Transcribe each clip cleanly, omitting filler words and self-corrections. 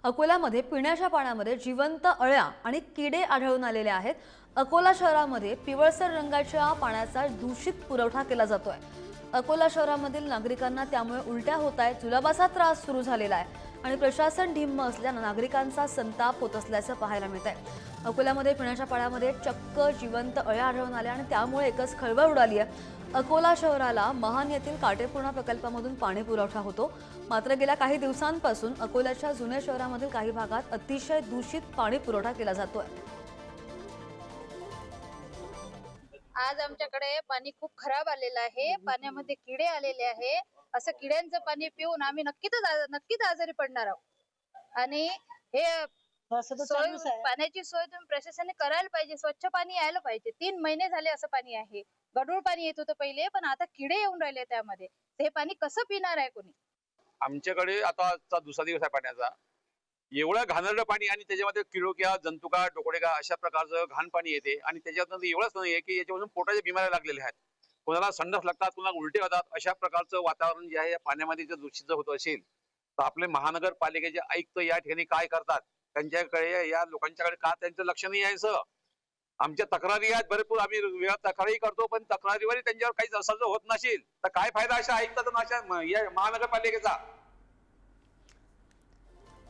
अकोल्यामध्ये पिण्याच्या पाण्यामध्ये जिवंत अळ्या आणि किडे आढळून आलेले आहेत। अकोला शहरामध्ये पिवळसर रंगाच्या पाण्याचा दूषित पुरवठा केला जातोय। अकोला शहरामधील नागरिकांना त्यामुळे उलट्या होत आहेत, जुलाबाचा त्रास सुरू झालेला आहे आणि प्रशासन ढिम्म असल्याने नागरिकांचा संताप होत असल्याचं पाहायला मिळत आहे। अकोल्यामध्ये पिण्याच्या पाण्यामध्ये चक्क जिवंत अळ्या आढळून आल्या आणि त्यामुळे एकच खळबळ उडाली आहे। अकोला शहराला महान येथील काटेपूर्णा प्रकल्पामधून पाणी पुरवठा होतो, मात्र गेल्या काही दिवसांपासून अकोल्याच्या जुन्या शहरामधील काही भागात अतिशय दूषित पाणी पुरवठा केला जातोय। आज आमच्याकडे पाणी खूप खराब आलेलं आहे। पाण्यामध्ये किडे आलेले आहे। असं किड्यांचं पाणी पिऊन आम्ही नक्कीच आजारी पडणार आहोत आणि हे पाण्याची सोय तुम्ही प्रशासनाने करायला पाहिजे। स्वच्छ पाणी यायला पाहिजे। 3 महिने झाले असं पाणी आहे। गढूळ पाणी येत होतं पहिले, पण आता किडे येऊन राहिले त्यामध्ये। हे पाणी कसं पिणार आहे कोणी? आमच्याकडे आता दुसरा दिवस आहे पाण्याचा। एवढं घाणेरडं पाणी आणि त्याच्यामध्ये किडोक्या, जंतुका, डोकडेका अशा प्रकारचं घाण पाणी येते आणि त्याच्यातनं एवढंच नाही की याच्यावरून पोटाच्या बिमाऱ्या लागलेल्या आहेत। कोणाला संडास लागतात, कोणाला उलटे होतात। अशा प्रकारचं वातावरण जे आहे या पाण्यामध्ये जर दूषित होत असेल तर आपले महानगरपालिकेचे आयुक्त या ठिकाणी काय करतात? त्यांच्याकडे या लोकांच्याकडे का त्यांचं लक्ष नाही यायचं? आमच्या तक्रारी आहेत भरपूर, आम्ही वेळा तक्रारी करतो, पण तक्रारीवर त्यांच्यावर काही असं होत नसेल तर काय फायदा अशा आयुक्ताचा अशा महानगरपालिकेचा?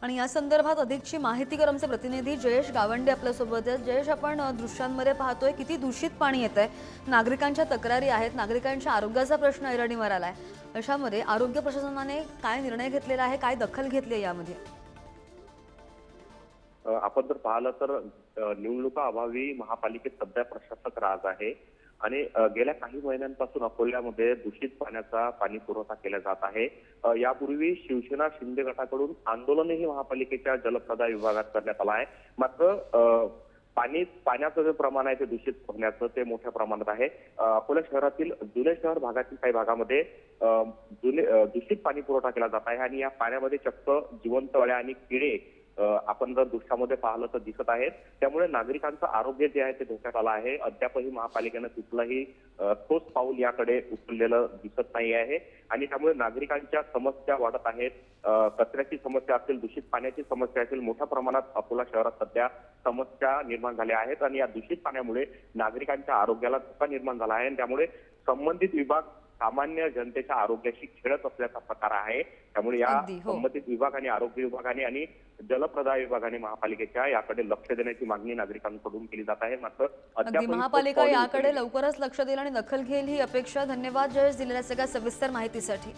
आणि या संदर्भात अधिकची माहिती कर आमचे प्रतिनिधी जयेश गावंडे आपल्या सोबत आहेत। जयेश, आपण दृश्यांमध्ये पाहतोय किती दूषित पाणी येतंय, नागरिकांच्या तक्रारी आहेत, नागरिकांच्या आरोग्याचा प्रश्न ऐरणीवर आलाय। अशामध्ये आरोग्य प्रशासनाने काय निर्णय घेतलेला आहे, काय दखल घेतली आहे यामध्ये? आपण जर पाहिलं तर निवडणुका अभावी महापालिकेत सध्या प्रशासक राज आहे आणि गेल्या काही महिन्यांपासून अकोल्यामध्ये दूषित पाण्याचा पाणी पुरवठा केला जात आहे। यापूर्वी शिवसेना शिंदे गटाकडून आंदोलनही महापालिकेच्या जलप्रदाय विभागात करण्यात आलं आहे, मात्र पाण्याचं जे प्रमाण आहे ते दूषित होण्याचं ते मोठ्या प्रमाणात आहे। अकोला शहरातील जुने शहर भागातील काही भागामध्ये दूषित पाणी पुरवठा केला जात आहे आणि या पाण्यामध्ये चक्क जिवंत अळ्या आणि किडे आपण जर दृश्यामध्ये पाहिलं तर दिसत आहेत। त्यामुळे नागरिकांचं आरोग्य जे आहे ते धोक्यात आलं आहे। अद्यापही महापालिकेनं कुठलंही ठोस पाऊल याकडे उचललेलं दिसत नाही आहे आणि त्यामुळे नागरिकांच्या समस्या वाढत आहेत। कचऱ्याची समस्या असेल, दूषित पाण्याची समस्या असेल, मोठ्या प्रमाणात अकोला शहरात सध्या समस्या निर्माण झाल्या आहेत आणि या दूषित पाण्यामुळे नागरिकांच्या आरोग्याला धोका निर्माण झाला आहे आणि त्यामुळे संबंधित विभाग सामान्य जनतेच्या आरोग्याशी खेळत असल्याचा प्रकार आहे। त्यामुळे या संबंधित विभाग आणि आरोग्य विभागाने आणि जलप्रदाय विभागाने महापालिकेच्या याकडे लक्ष देण्याची मागणी नागरिकांकडून केली जात आहे। मात्र अगदी महापालिका याकडे लवकरच लक्ष देईल आणि दखल घेईल ही अपेक्षा। धन्यवाद जयेश, दिलेल्या सगळ्या सविस्तर माहितीसाठी।